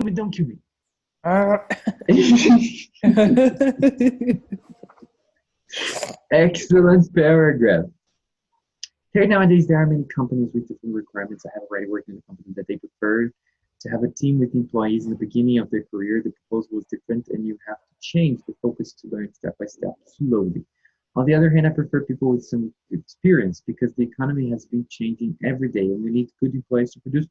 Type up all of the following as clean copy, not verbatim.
me, don't kill me. Uh, Excellent paragraph. Here nowadays, there are many companies with different requirements. I have already worked in a company that they prefer to have a team with employees in the beginning of their career. The proposal was different, and you have to change the focus to learn step by step, slowly. On the other hand, I prefer people with some experience because the economy has been changing every day, and we need good employees to produce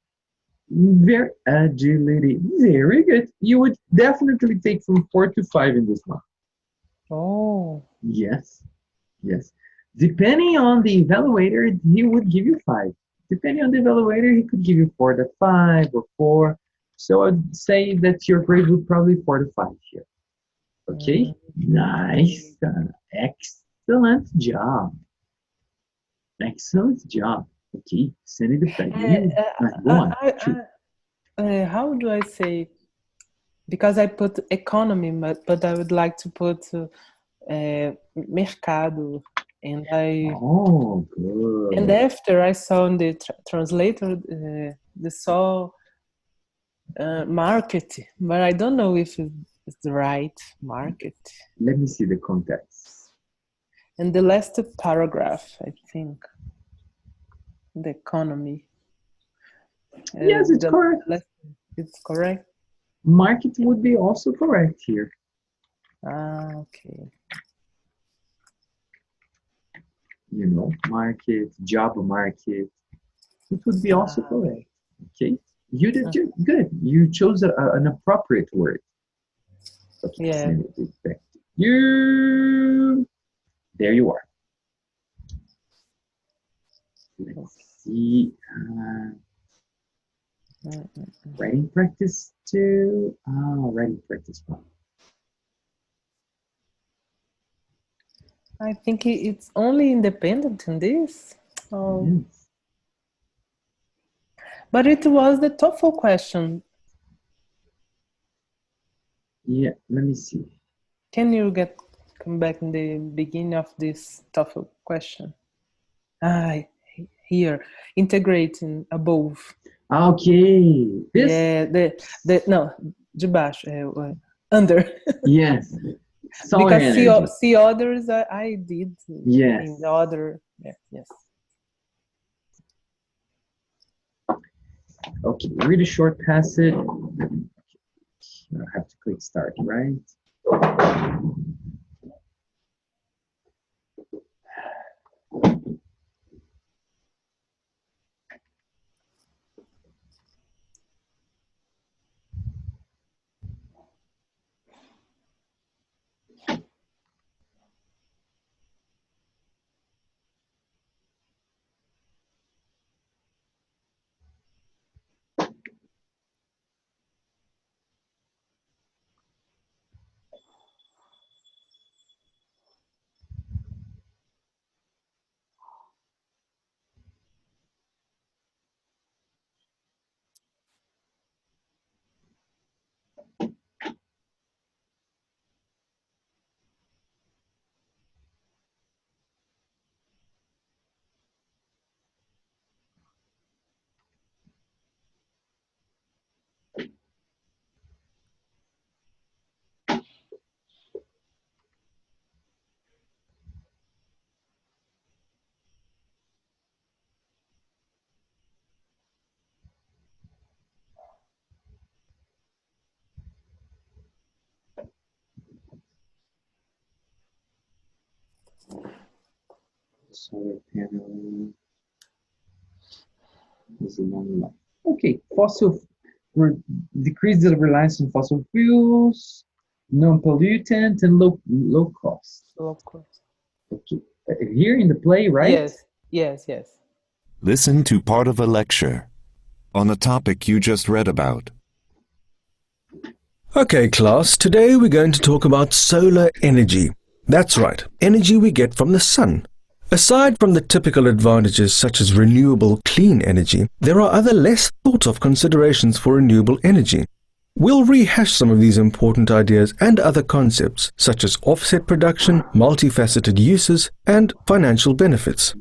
very agility. Very good. You would definitely take from 4 to 5 in this one. oh, Yes, yes. Depending on the evaluator, he would give you 5. Depending on the evaluator, he could give you 4 to 5 or 4. So I'd say that your grade would probably 4 to 5 here. Okay, nice. Excellent job. Excellent job. Okay, send it back. Go on. Shoot. how do I say? Because I put economy, but I would like to put mercado, and Oh, good. and after I saw in the translator, they saw market, but I don't know if it's the right market. Let me see the context. And the last paragraph, I think, the economy. Yes, it's correct. It's correct. Market would be also correct here. Okay. You know, market, job market. It would be also correct. Okay, you did good. You chose an appropriate word. Okay, Yeah. send it back to you. There you are. Let's see. Writing practice 2. Writing practice 1. I think it's only independent in this. Oh. Yes. But it was the TOEFL question. Yeah, let me see. Can you come back in the beginning of this TOEFL question? Here, integrating above. Okay. This? Yeah, no, de baixo, under. Yes. Solar because energy. see others I did Yes. in the other. Yes. Okay, read a short passage. I have to click start, right? Solar panel is a long life. Okay, decrease the reliance on fossil fuels, non-pollutant, and low cost. So of course. Okay, here in the play, right? Yes. Listen to part of a lecture on the topic you just read about. Okay, class, today we're going to talk about solar energy. That's right, energy we get from the sun. Aside from the typical advantages such as renewable clean energy, there are other less thought of considerations for renewable energy. We'll rehash some of these important ideas and other concepts such as offset production, multifaceted uses, and financial benefits.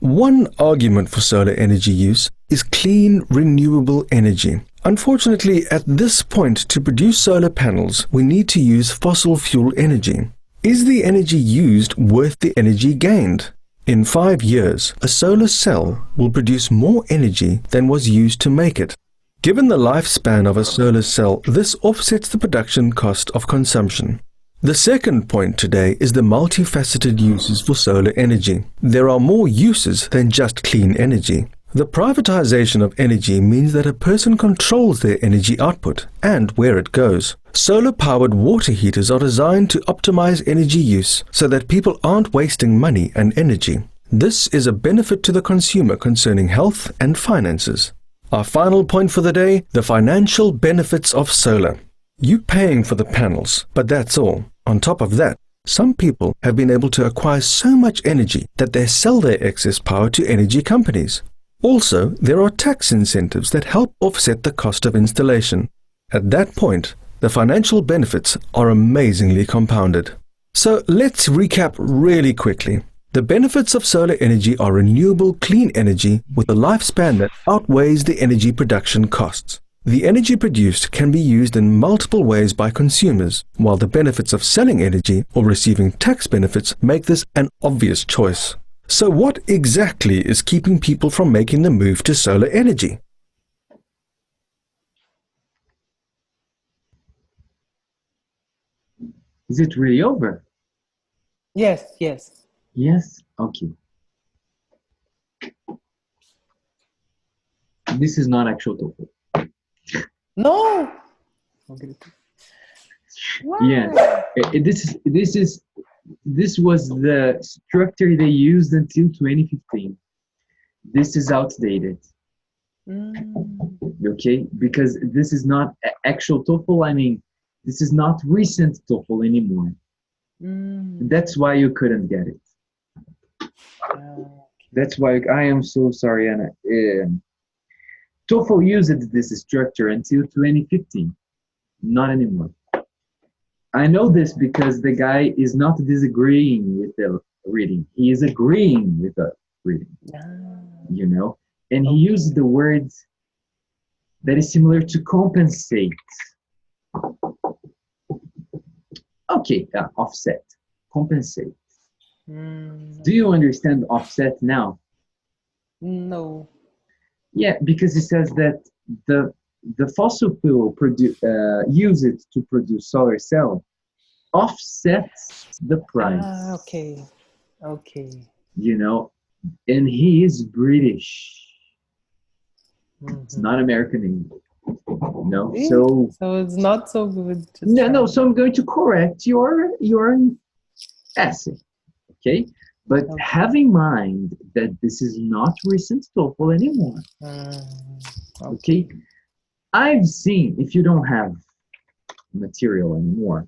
One argument for solar energy use is clean renewable energy. Unfortunately, at this point, to produce solar panels, we need to use fossil fuel energy. Is the energy used worth the energy gained? In 5 years, a solar cell will produce more energy than was used to make it. Given the lifespan of a solar cell, this offsets the production cost of consumption. The second point today is the multifaceted uses for solar energy. There are more uses than just clean energy. The privatization of energy means that a person controls their energy output and where it goes. Solar-powered water heaters are designed to optimize energy use so that people aren't wasting money and energy. This is a benefit to the consumer concerning health and finances. Our final point for the day, the financial benefits of solar. You paying for the panels, but that's all. On top of that, some people have been able to acquire so much energy that they sell their excess power to energy companies. Also, there are tax incentives that help offset the cost of installation. At that point, the financial benefits are amazingly compounded. So let's recap really quickly. The benefits of solar energy are renewable, clean energy with a lifespan that outweighs the energy production costs. The energy produced can be used in multiple ways by consumers, while the benefits of selling energy or receiving tax benefits make this an obvious choice. So what exactly is keeping people from making the move to solar energy? Is it really over? Yes, yes. Yes? Okay. This is not actual TOEFL. No! Yeah. This was the structure they used until 2015. This is outdated. Okay, because this is not actual TOEFL. I mean, this is not recent TOEFL anymore. That's why you couldn't get it. That's why I am so sorry, Anna. TOEFL used this structure until 2015, not anymore. I know this because the guy is not disagreeing with the reading. He is agreeing with the reading, you know? And he used the word that is similar to compensate. Okay, offset, compensate. Do you understand offset now? No. Yeah, because it says that the fossil fuel used to produce solar cell offsets the price. Okay. Okay. You know, and he is British. It's not American English. No, so it's not so good. No. So I'm going to correct your essay. Okay, but have in mind that this is not recent TOEFL anymore. Okay, I've seen, if you don't have material anymore,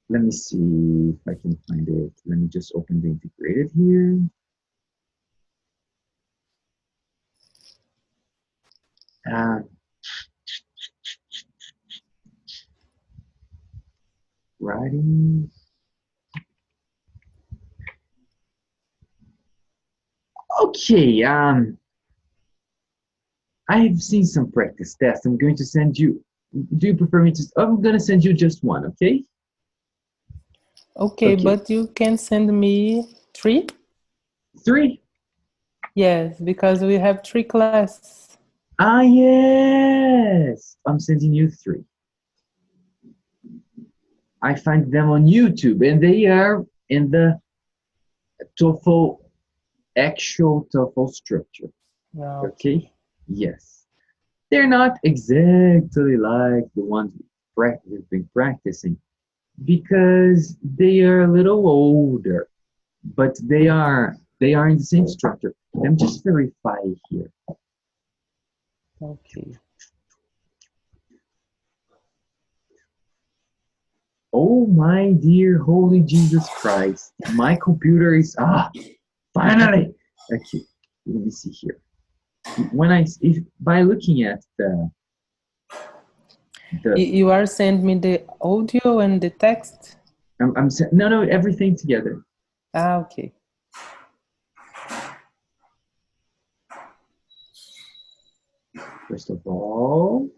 let me see if I can find it. Let me just open the integrated here. Writing. Okay, I've seen some practice tests. I'm going to send you. Do you prefer me to? I'm going to send you just one, okay? Okay, but you can send me 3? 3? Yes, because we have 3 classes. Ah, yes. I'm sending you 3. I find them on YouTube, and they are in the TOEFL, actual TOEFL structure. Okay? Yes. They're not exactly like the ones we've been practicing because they are a little older, but they are in the same structure. Let me just verify here. Okay. Oh my dear holy Jesus Christ. My computer is finally. Okay, let me see here. By looking at the you are sending me the audio and the text? No, everything together. Okay. first of all,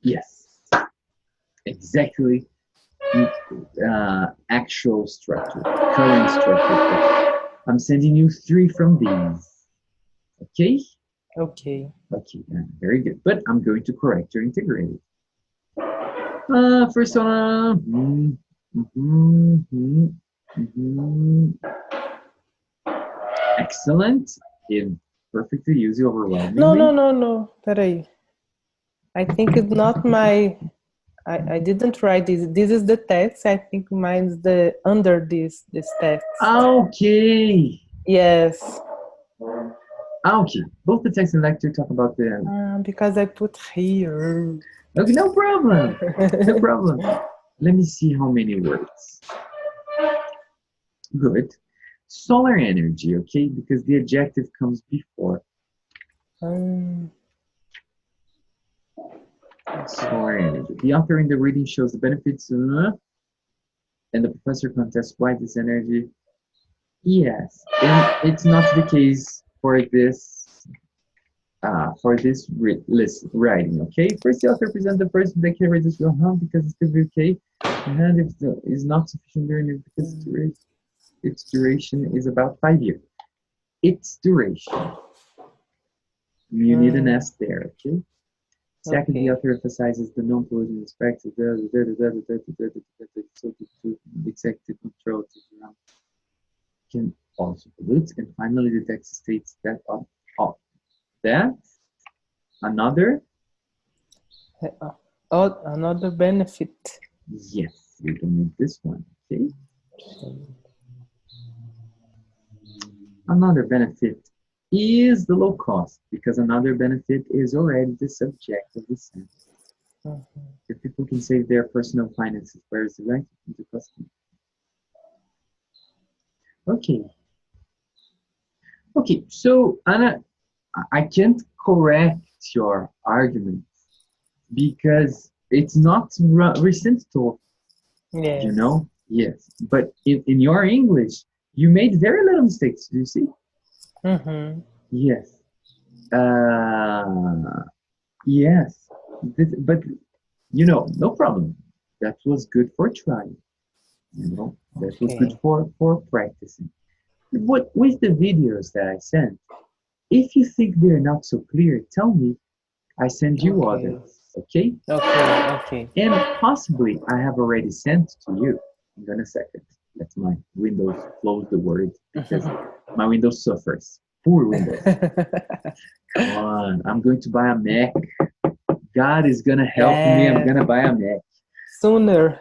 yes, exactly. Actual structure, current structure. I'm sending you 3 from these. Okay? Okay. Okay, very good. But I'm going to correct your integrated. First one. Excellent. It perfectly used overwhelmingly. No. Peraí. I think it's not my. I didn't write this. This is the text. I think mine's the under this text. Okay. Yes. Okay. Both the text and lecture talk about the. Because I put here. Okay, no problem. No problem. Let me see how many words. Good. Solar energy, okay? Because the adjective comes before. Solar energy. The author in the reading shows the benefits, and the professor contests why this energy. Yes, and it's not the case for this writing. Okay, first the author presents the first that carries this will harm because it's the okay, and if it is not sufficient during it because its duration is about 5 years. Its duration. You need an S there, okay? Second, the author emphasizes the non-polluting aspects of the executive control can also pollute. And finally, the text states that another another benefit. Yes, we can make this one, okay? Another benefit is the low cost, because another benefit is already the subject of the sentence. If people can save their personal finances, where is the right to the customer? Okay. Okay, so Anna, I can't correct your arguments because it's not recent talk. Yes. You know? Yes. But in your English, you made very little mistakes. Do you see? Yes. Yes. But, no problem. That was good for trying. That was good for practicing. With the videos that I sent, if you think they're not so clear, tell me. I send you others. Okay? Okay. And possibly I have already sent to you. Hang on a second. Let my Windows close the word because my Windows suffers. Poor Windows. Come on. I'm going to buy a Mac. God is going to help me. I'm going to buy a Mac. Sooner.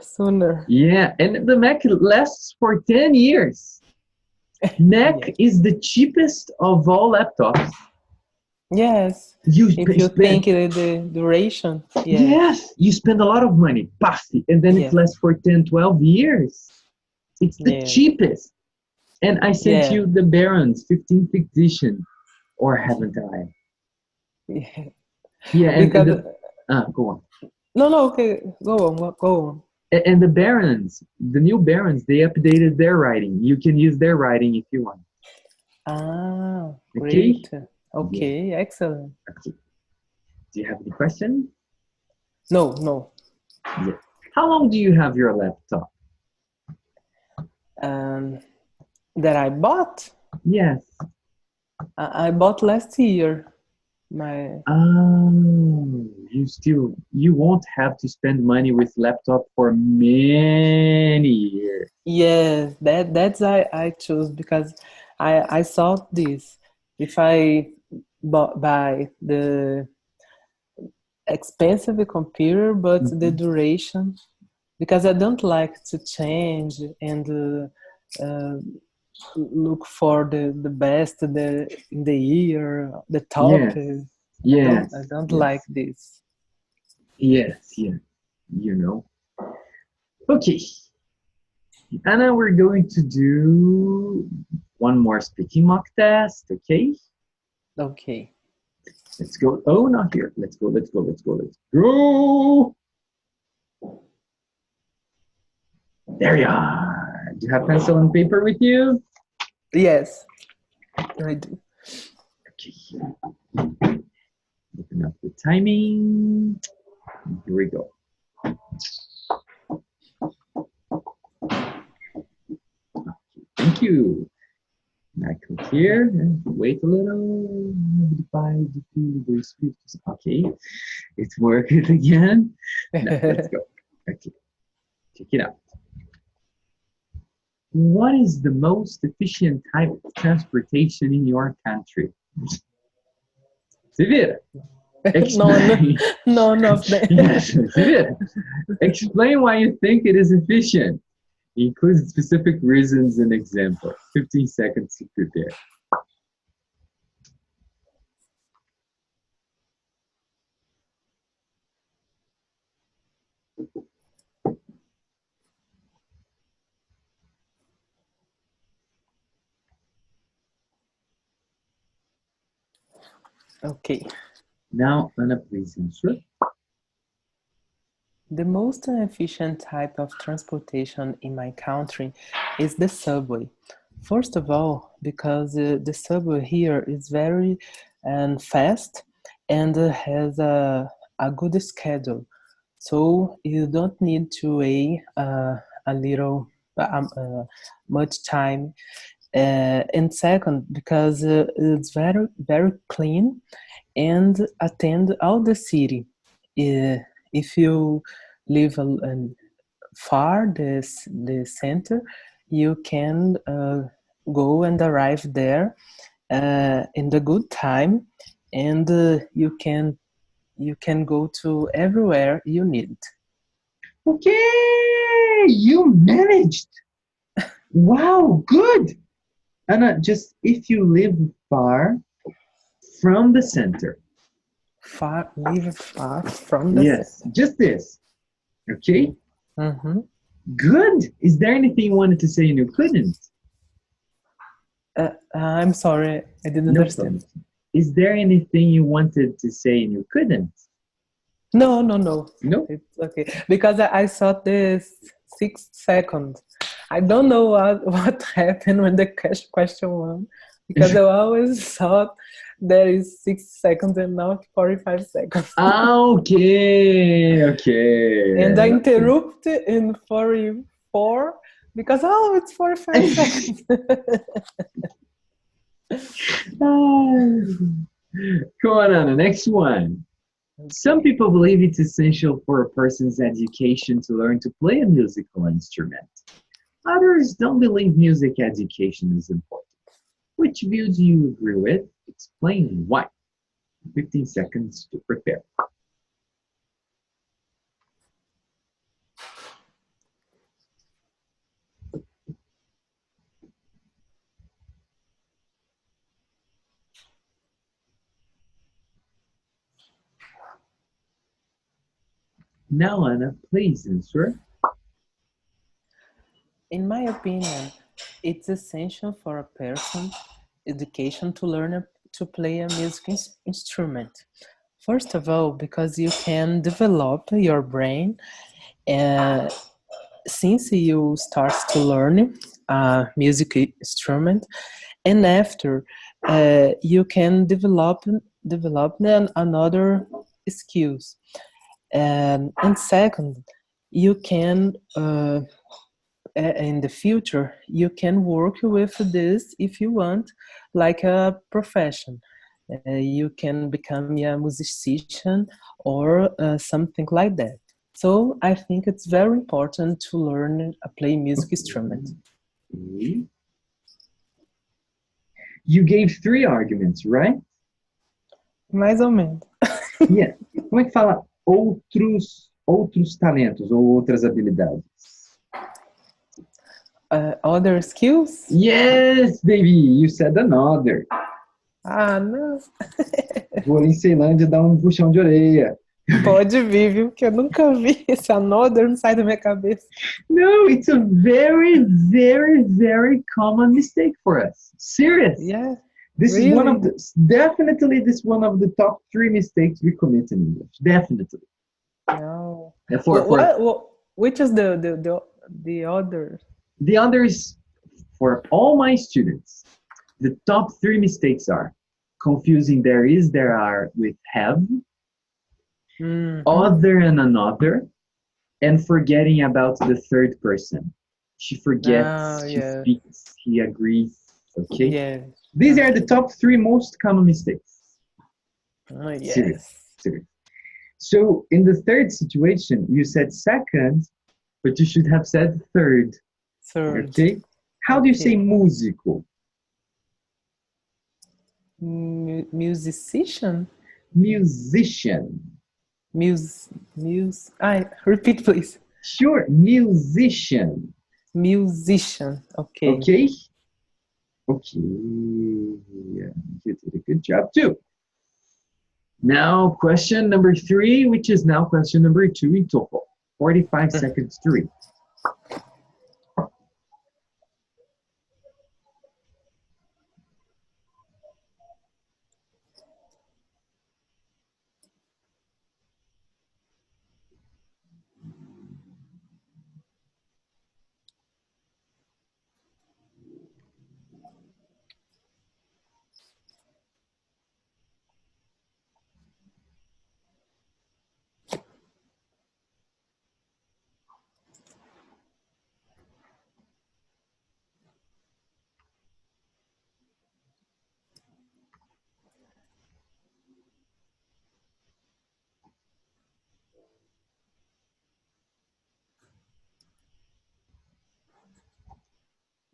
Yeah. And the Mac lasts for 10 years. Mac is the cheapest of all laptops. Yes. If you think the duration. Yes. You spend a lot of money. And then it lasts for 10, 12 years. It's the cheapest. And I sent you the Barron's 15th edition. Or haven't I? Yeah. And go on. No, okay. Go on. And the Barron's, the new Barron's, they updated their writing. You can use their writing if you want. Great. Okay, excellent. Okay. Do you have any questions? No. Yeah. How long do you have your laptop? That I bought? Yes. I bought last year. You won't have to spend money with laptop for many years. Yes, that's I chose because I saw this. If I buy the expensive computer, but the duration, because I don't like to change and look for the best in the year, the top. Yes. I don't like this. Yes. Okay. And now we're going to do one more speaking mock test, okay? Okay. Let's go. Oh, not here. Let's go. There you are. Do you have pencil and paper with you? Yes, I do. Okay. Looking up the timing. Here we go. Thank you. I click here and wait a little. Okay, it's working again. Now, let's go. Okay, check it out. What is the most efficient type of transportation in your country? Se vira. None of them. Yes, se vira. Explain why you think it is efficient. Include specific reasons and example. 15 seconds to prepare. Okay. Now, Anna, please answer. The most efficient type of transportation in my country is the subway. First of all, because the subway here is very fast and has a good schedule. So you don't need to wait a little, much time. And second, because it's very, very clean and attend all the city. If you live far the center, you can go and arrive there in the good time, and you can go to everywhere you need. Okay, you managed. Wow, good. Anna, just if you live far from the center. Live far from the Yes, just this. Okay, Mm-hmm. good. Is there anything you wanted to say and you couldn't? I'm sorry, I didn't No understand. problem. Is there anything you wanted to say and you couldn't? No. No? It's okay. Because I saw this 6 seconds. I don't know what happened when the question won. Because I always thought there is 6 seconds and not 45 seconds. Okay. And I interrupted in 44 because, it's 45 seconds. Come on, Anna, next one. Some people believe it's essential for a person's education to learn to play a musical instrument. Others don't believe music education is important. Which view do you agree with? Explain why. 15 seconds to prepare. Now, Anna, please answer. In my opinion, it's essential for a person's education to learn to play a music instrument. First of all, because you can develop your brain since you start to learn a music instrument, and after you can develop another skills. And second, you can in the future you can work with this if you want, like a profession. You can become a musician or something like that. So I think it's very important to learn a play music instrument. You gave 3 arguments, right? Mais ou menos. Yeah. Como é que fala outros talentos ou outras habilidades? Other skills? Yes, baby, you said another. Ah, não. Vou lhe ensinando e dar um puxão de orelha. Pode vir, viu? Que eu nunca vi esse another, não sai da minha cabeça. No, it's a very, very, very common mistake for us. Serious. Yeah. This really? is one of the top 3 mistakes we commit in English. Definitely. No. Which is the other? the others For all my students, the top 3 mistakes are confusing there is, there are with have, other and another, and forgetting about the third person. She forgets, she Yeah. speaks, he agrees. Okay? Yeah. These are the top 3 most common mistakes. Serious, Yes. serious. So in the third situation, you said second, but you should have said third. Third. Okay? How do you say Okay. musical? Musician? Musician. Repeat, please. Sure, musician. Musician. Okay. Okay? Okay. Yeah, you did a good job too. Now, question number 3, which is now question number 2 in TOEFL. 45 seconds to read.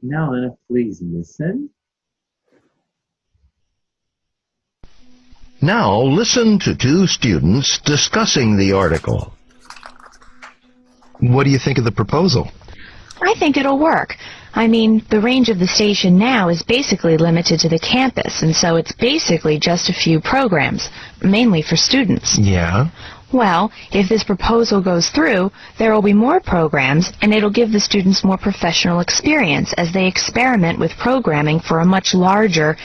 Now, Anna, please listen. Now listen to 2 students discussing the article. What do you think of the proposal? I think it'll work. I mean, the range of the station now is basically limited to the campus, and so it's basically just a few programs, mainly for students. Yeah? Well, if this proposal goes through, there will be more programs, and it'll give the students more professional experience as they experiment with programming for a much larger,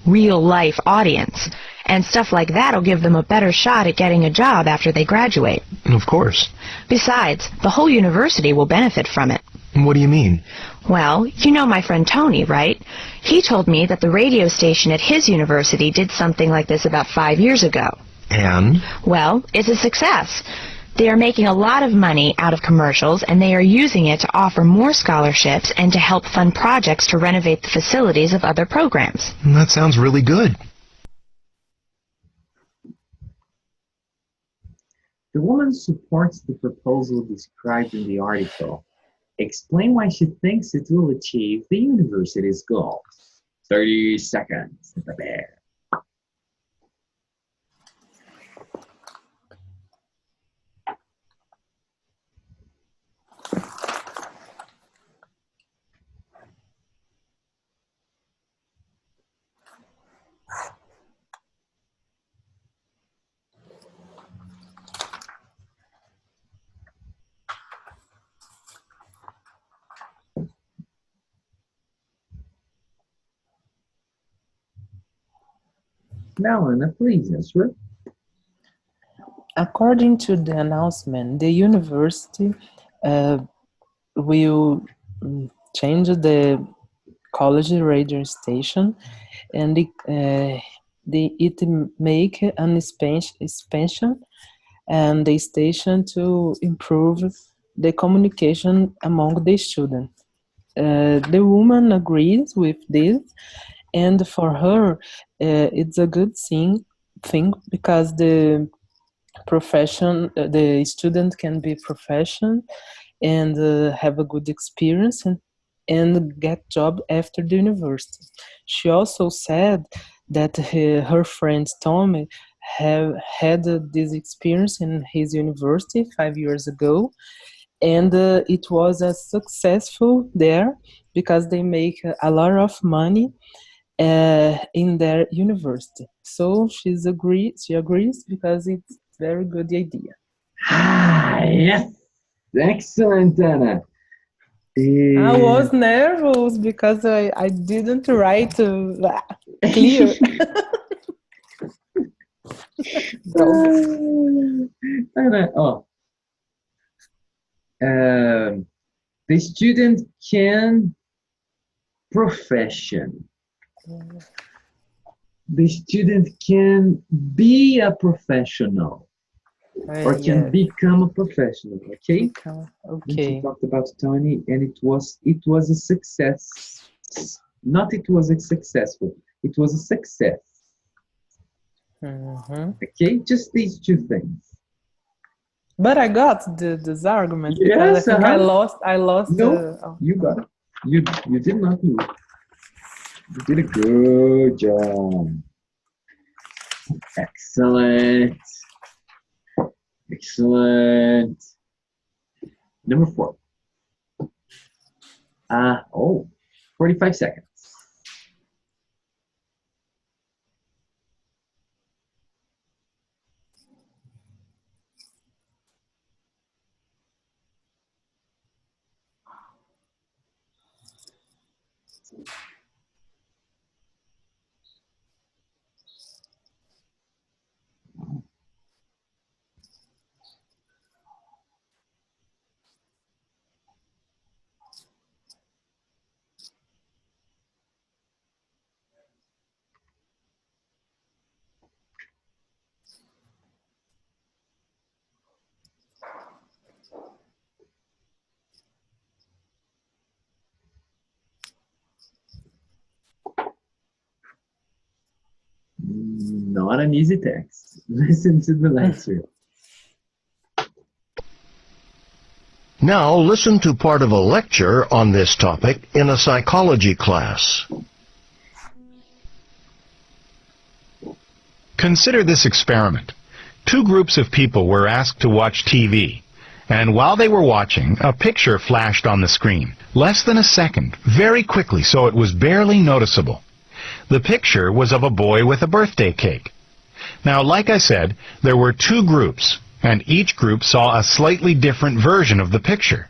real-life audience. And stuff like that will give them a better shot at getting a job after they graduate. Of course. Besides, the whole university will benefit from it. What do you mean? Well, you know my friend Tony, right? He told me that the radio station at his university did something like this about 5 years ago. And? Well, it's a success. They are making a lot of money out of commercials, and they are using it to offer more scholarships and to help fund projects to renovate the facilities of other programs. That sounds really good. The woman supports the proposal described in the article. Explain why she thinks it will achieve the university's goals. 30 seconds. Prepare. Now, Anna, please answer. According to the announcement, the university will change the college radio station, and it make an expansion and the station to improve the communication among the students. The woman agrees with this, and for her, it's a good thing because the student can be professional and have a good experience and get job after the university. She also said that her friend Tommy have had this experience in his university 5 years ago, and it was a successful there because they make a lot of money in their university. So she agrees because it's very good idea. Yes, excellent, Anna. I was nervous because I didn't write clear. Anna, the student can profession. The student can be a professional or can become a professional, okay? Okay. We talked about Tony, and it was a success. Not it was a successful, it was a success. Okay, just these two things. But I got this argument because Yes, I think I lost. No, you got it. You did not lose. You did a good job. Excellent. Excellent. Number 4. 45 seconds. Not an easy text. Listen to the lecture. Now listen to part of a lecture on this topic in a psychology class. Consider this experiment. 2 groups of people were asked to watch TV, and while they were watching, a picture flashed on the screen. Less than a second, very quickly, so it was barely noticeable. The picture was of a boy with a birthday cake. Now, like I said, there were 2 groups, and each group saw a slightly different version of the picture.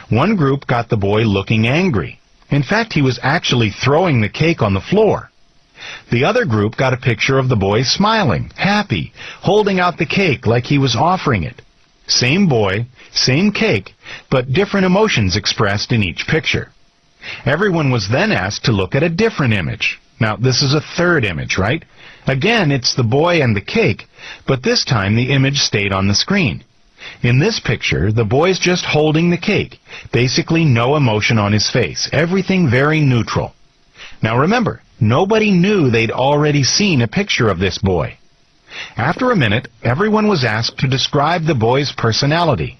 One group got the boy looking angry. In fact, he was actually throwing the cake on the floor. The other group got a picture of the boy smiling, happy, holding out the cake like he was offering it. Same boy, same cake, but different emotions expressed in each picture. Everyone was then asked to look at a different image. Now, this is a third image, right? Again, it's the boy and the cake, but this time the image stayed on the screen. In this picture, the boy's just holding the cake, basically no emotion on his face, everything very neutral. Now remember, nobody knew they'd already seen a picture of this boy. After a minute, everyone was asked to describe the boy's personality.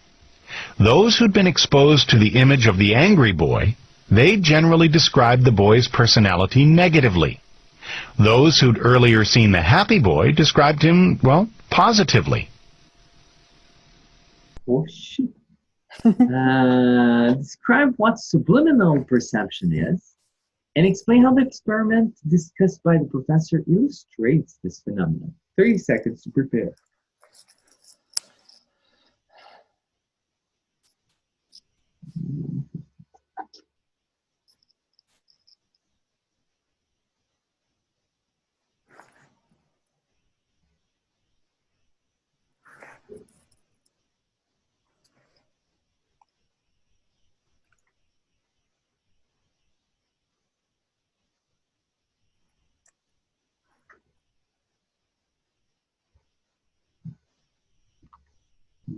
Those who'd been exposed to the image of the angry boy, they generally described the boy's personality negatively. Those who'd earlier seen the happy boy described him, well, positively. Describe what subliminal perception is, and explain how the experiment discussed by the professor illustrates this phenomenon. 30 seconds to prepare.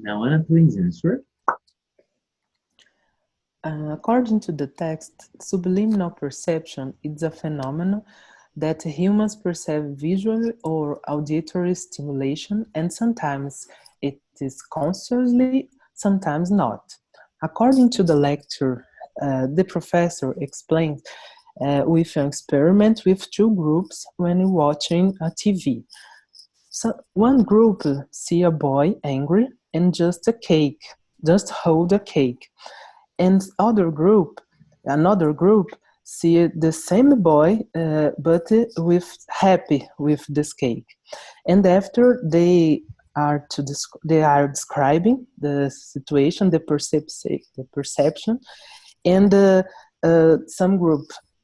Now, Anna, please answer. According to the text, subliminal perception is a phenomenon that humans perceive visually or auditory stimulation, and sometimes it is consciously, sometimes not. According to the lecture, the professor explained with an experiment with 2 groups when watching a TV. So one group see a boy angry and just hold a cake. And another group see the same boy, but with happy with this cake. And after they are describing the situation, the perception, and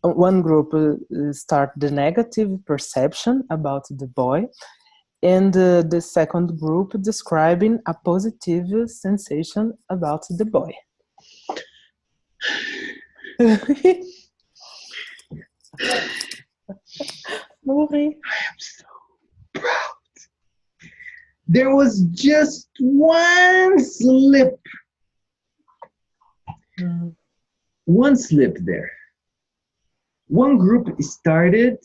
one group start the negative perception about the boy, and the second group describing a positive sensation about the boy. Morri. I'm so proud. There was just one slip. One slip there. One group started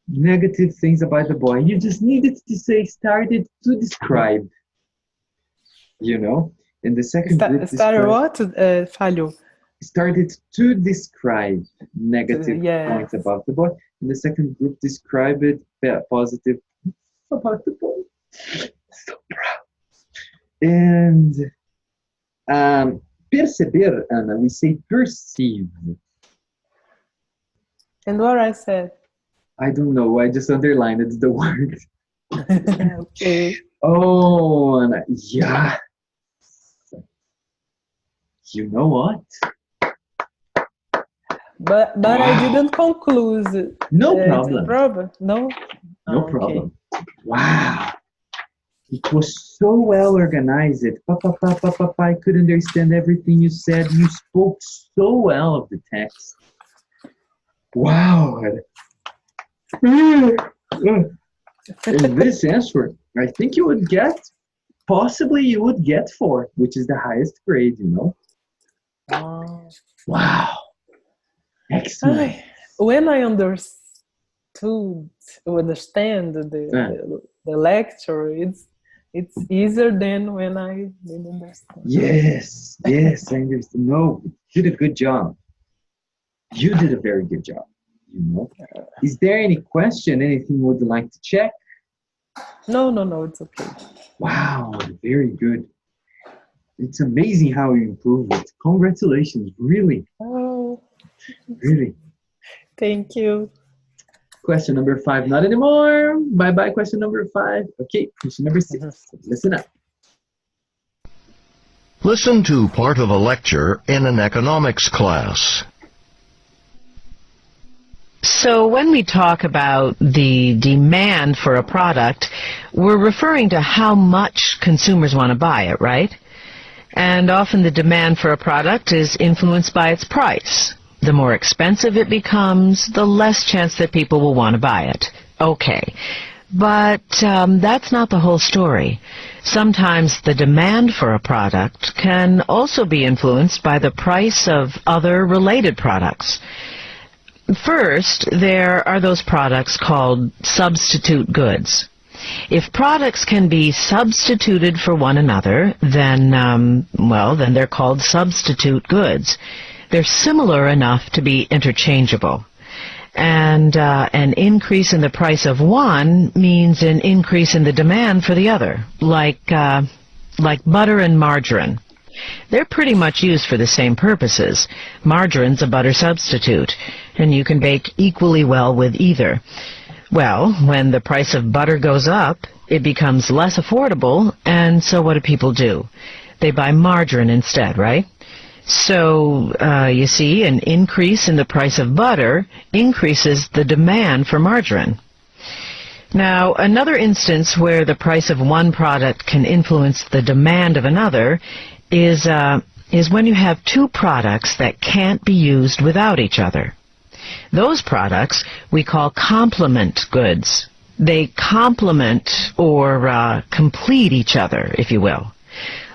negative things about the boy. You just needed to say started to describe, you know? And the second group Started what? Falhou. started to describe negative Yes. points about the boy. And the second group described it positive about the boy. So proud. And perceber, Ana, we say perceive. And what I said? I don't know. I just underlined it's the word. Okay. Oh, Ana, yeah. You know what? But I didn't conclude. No The problem. problem. No? No Okay. problem. Wow. It was so well organized. I could understand everything you said. You spoke so well of the text. Wow. And this answer, I think you would get, possibly you would get 4, which is the highest grade, you know? Oh. Wow. Excellent. When I understand the lecture, it's easier than when I didn't understand. Yes, yes, I understand. No, you did a good job. You did a very good job, you know? Is there any question, anything you would like to check? No, it's okay. Wow, very good. It's amazing how you improved it. Congratulations, really, Oh, really. thank you. Question number 5, not anymore. Bye-bye, question number 5. Okay, question number 6. Listen up. Listen to part of a lecture in an economics class. So when we talk about the demand for a product, we're referring to how much consumers want to buy it, right? And often the demand for a product is influenced by its price. The more expensive it becomes, the less chance that people will want to buy it. Okay. But that's not the whole story. Sometimes the demand for a product can also be influenced by the price of other related products. First, there are those products called substitute goods. If products can be substituted for one another, then they're called substitute goods. They're similar enough to be interchangeable. And an increase in the price of one means an increase in the demand for the other, like butter and margarine. They're pretty much used for the same purposes. Margarine's a butter substitute, and you can bake equally well with either. Well, when the price of butter goes up, it becomes less affordable, and so what do people do? They buy margarine instead, right? So, you see, an increase in the price of butter increases the demand for margarine. Now, another instance where the price of one product can influence the demand of another is when you have two products that can't be used without each other. Those products we call complement goods. They complement or complete each other, if you will,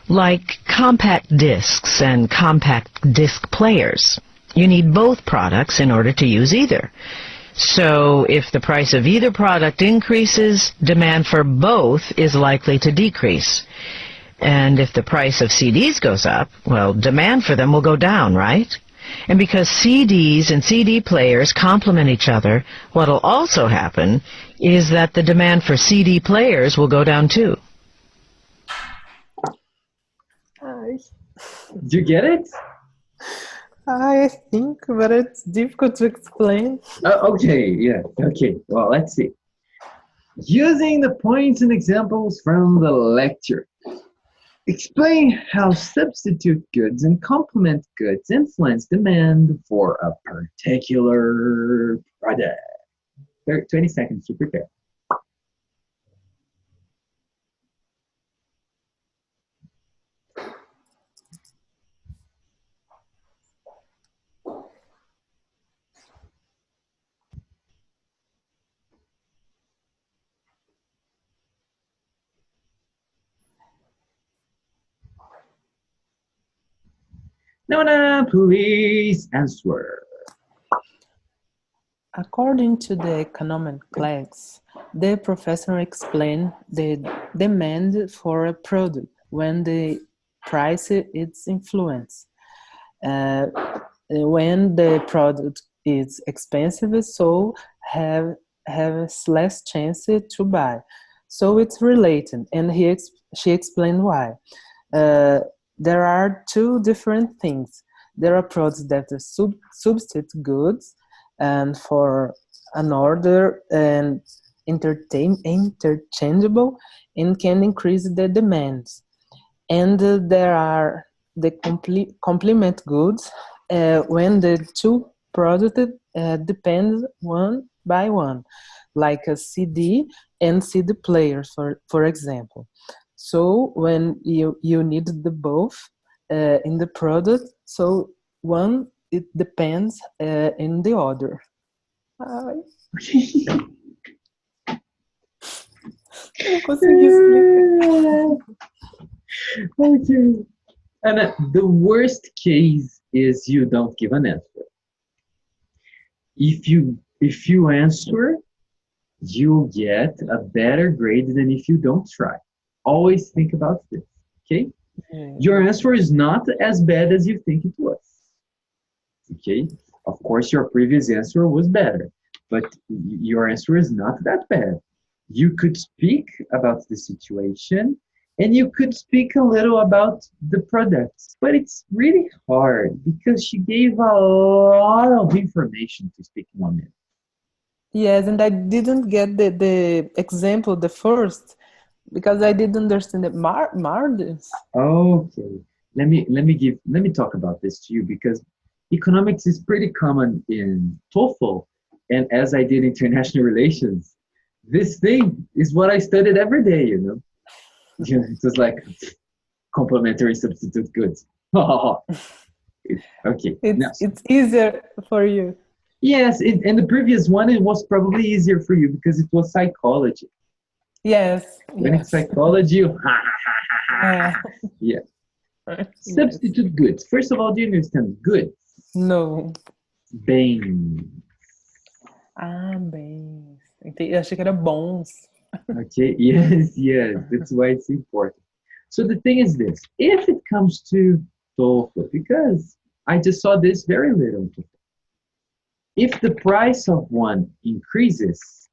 like compact discs and compact disc players. You need both products in order to use either. So if the price of either product increases, demand for both is likely to decrease. And if the price of CDs goes up, well, demand for them will go down, right? And because CDs and CD players complement each other, what will also happen is that the demand for CD players will go down too. Do you get it? I think, but it's difficult to explain. Okay, yeah, okay. Well, let's see. Using the points and examples from the lecture, explain how substitute goods and complement goods influence demand for a particular product. 20 seconds to prepare. Nona, please answer. According to the economic class, the professor explained the demand for a product when the price is influenced. When the product is expensive, so have less chance to buy. So it's related, and she explained why. There are two different things. There are products that are substitute goods, and for an order and interchangeable, and can increase the demands. And there are the complement goods when the two products depend one by one, like a CD and CD players, for example. So when you need the both in the product, so one it depends in the other. Eu consegui explicar. Okay. And the worst case is you don't give an answer. If you answer, you'll get a better grade than if you don't try. Always think about this, okay? Your answer is not as bad as you think it was, okay? Of course, your previous answer was better, but your answer is not that bad. You could speak about the situation, and you could speak a little about the products, but it's really hard because she gave a lot of information to speak in 1 minute. Yes, and I didn't get the example, the first, because I didn't understand it. Mardes. Okay, let me talk about this to you because economics is pretty common in TOEFL, and as I did international relations, this thing is what I studied every day. You know, it was like complementary substitute goods. Okay, It's easier for you. Yes, and the previous one it was probably easier for you because it was psychology. Yes. When it's psychology, yeah. Substitute goods. First of all, do you understand goods? No. Bens. Bens. Eu achei que era bons. Okay, yes, that's why it's important. So the thing is this, if it comes to TOEFL, because I just saw this very little. If the price of one increases,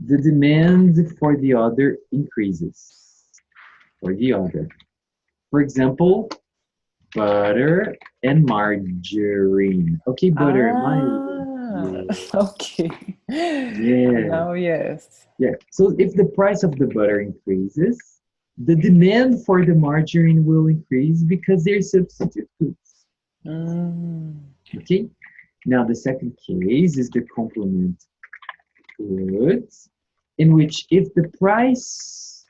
the demand for the other increases. For the other. For example, butter and margarine. Okay, butter and margarine. Yeah. Okay. Yeah. Now, yes. Yeah. So if the price of the butter increases, the demand for the margarine will increase because they're substitute goods. Okay. Now the second case is the complement goods, in which if the price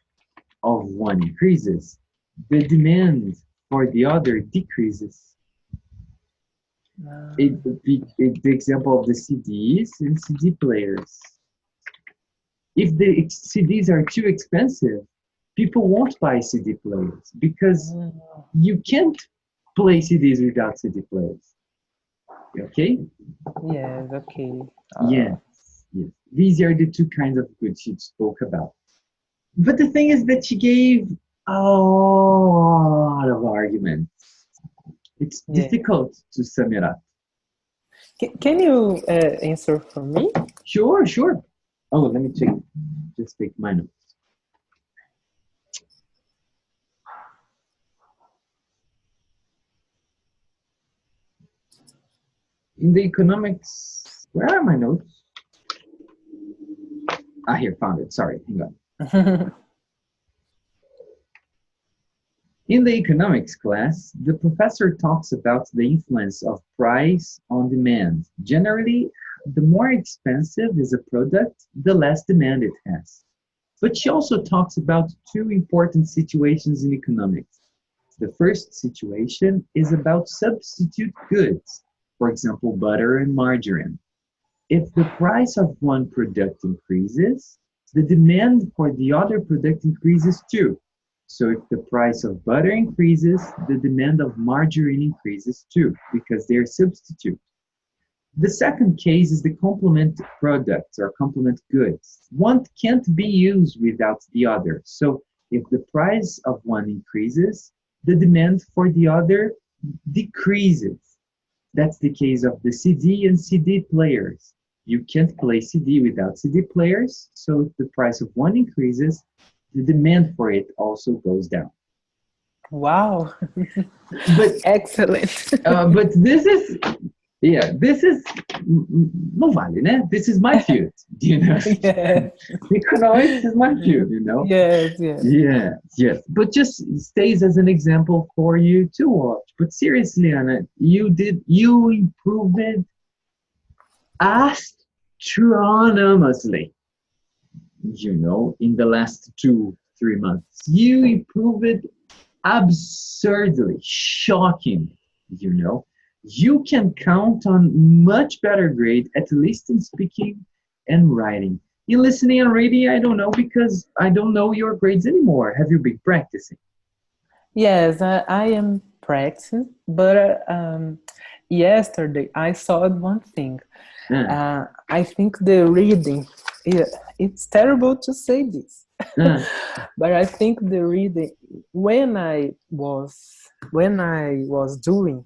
of one increases, the demand for the other decreases. The example of the CDs and CD players. If the CDs are too expensive, people won't buy CD players because you can't play CDs without CD players. Okay? Yes, okay. Yes. These are the two kinds of goods she spoke about. But the thing is that she gave a lot of arguments. It's difficult to sum it up. Can you answer for me? Sure. Oh, let me check. Just take my notes. In the economics, where are my notes? Here, found it. Sorry, hang on. In the economics class, the professor talks about the influence of price on demand. Generally, the more expensive is a product, the less demand it has. But she also talks about two important situations in economics. The first situation is about substitute goods, for example, butter and margarine. If the price of one product increases, the demand for the other product increases too. So if the price of butter increases, the demand of margarine increases too, because they're substitute. The second case is the complement products or complement goods. One can't be used without the other. So if the price of one increases, the demand for the other decreases. That's the case of the CD and CD players. You can't play CD without CD players, so if the price of one increases, the demand for it also goes down. Wow. But Excellent. but this is não vale, né? This is my field, you know. Yes. Economics is my field, you know. Yes, yes. Yes. But just stays as an example for you to watch. But seriously, Anna, you improved it astronomously, you know, in the last 2-3 months. You improved it absurdly, shocking, you know. You can count on much better grade, at least in speaking and writing. In listening and reading, I don't know because I don't know your grades anymore. Have you been practicing? Yes, I am practicing, but yesterday I saw one thing. I think the reading, yeah, it's terrible to say this, but I think the reading when I was doing,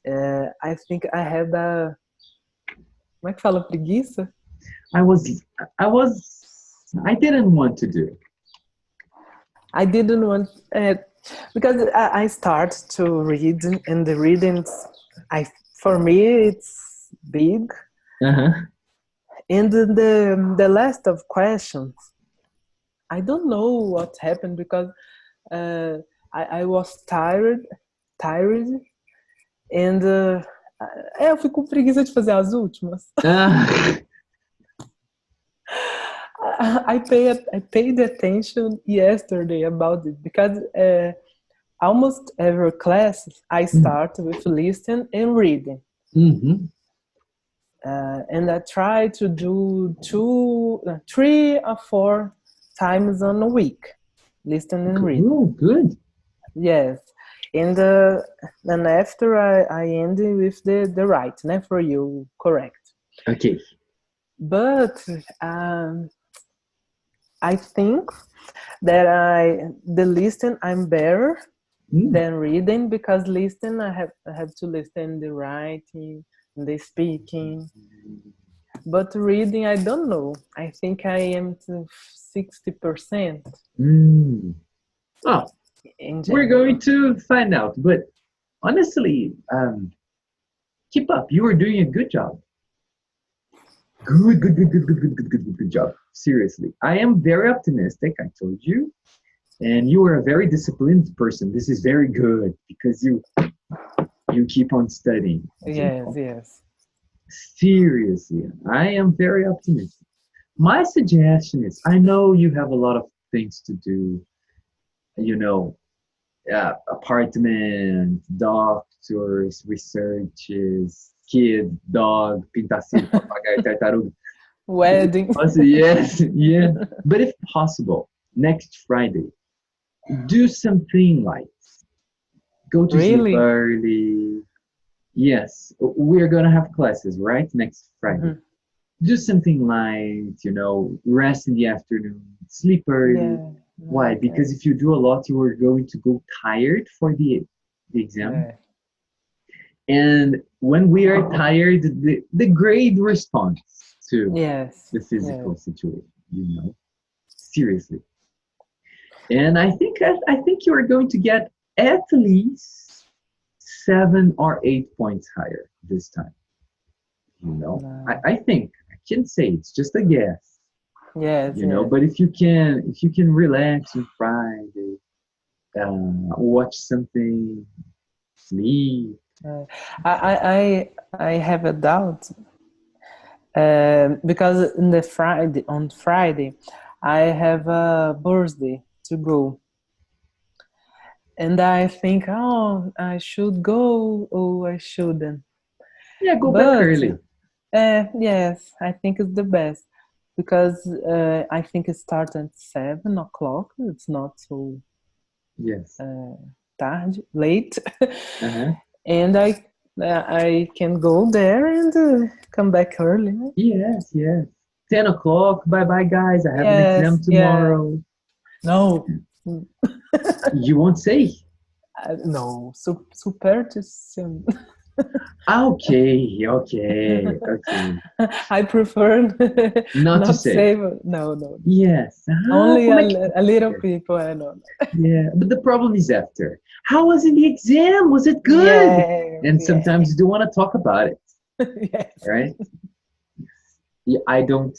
I think I had a, como é que fala preguiça? I didn't want to do it. I didn't want because I start to read, and the readings, for me it's big. And the last of questions, I don't know what happened because I was tired, and eu fico com preguiça de fazer as últimas. I paid attention yesterday about it because almost every class I start with listening and reading. And I try to do 3 or 4 times on a week, listening and reading. Oh, good. Yes. And then after I end with the writing, for you, correct. Okay. But I think that the listening I'm better than reading, because listening I have to listen the writing, the speaking. But reading, I don't know. I think I am to 60%. Oh, we're going to find out. But honestly, keep up. You are doing a good job. Good job. Seriously. I am very optimistic, I told you. And you are a very disciplined person. This is very good because you keep on studying. Yes. Seriously, I am very optimistic. My suggestion is, I know you have a lot of things to do, you know, apartment, doctors, researches, kid, dog, pintacilho, papagaio, tartaruga. Wedding. Yes, yeah. But if possible, next Friday, do something light. Go to sleep early. Yes, we're gonna have classes, right? Next Friday. Do something light, you know, rest in the afternoon, sleep early. Yeah. Why? Because if you do a lot, you are going to go tired for the exam. Yeah. And when we are tired, the grade responds to the physical situation, you know. Seriously. And I think you are going to get at least 7 or 8 points higher this time. You know, I think, I can't say, it's just a guess. Yes. You know, but if you can relax on Friday, watch something, sleep. I have a doubt because on Friday I have a birthday to go. And I think, I should go or I shouldn't. Yeah, go back early. Yes, I think it's the best because I think it starts at 7 o'clock. It's not so Yes. Tarde, late, Uh-huh. and I can go there and come back early. Yes, yes. 10 o'clock. Bye-bye, guys. I have an exam Yes, yeah. tomorrow. No, You won't say? no, superstition. Okay, okay, okay. I prefer Not to not say. say. No, no. Yes. Only Como é que... a little people. I know. Yeah, but the problem is after. How was in the exam? Was it good? Yeah, And yeah, sometimes you don't want to talk about it, yes, right? Yeah, I don't.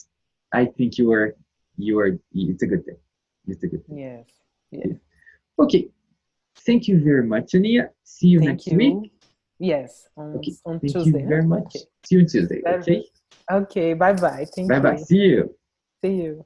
I think it's a good thing. It's a good thing. yes, yes. Yeah. Okay. Thank you very much, Ania. See you Thank next week. you. Yes, Okay. on Thank Tuesday. you very much. Okay. See you on Tuesday. Okay. Okay. Bye bye. Thank Bye bye. you. See you. See you.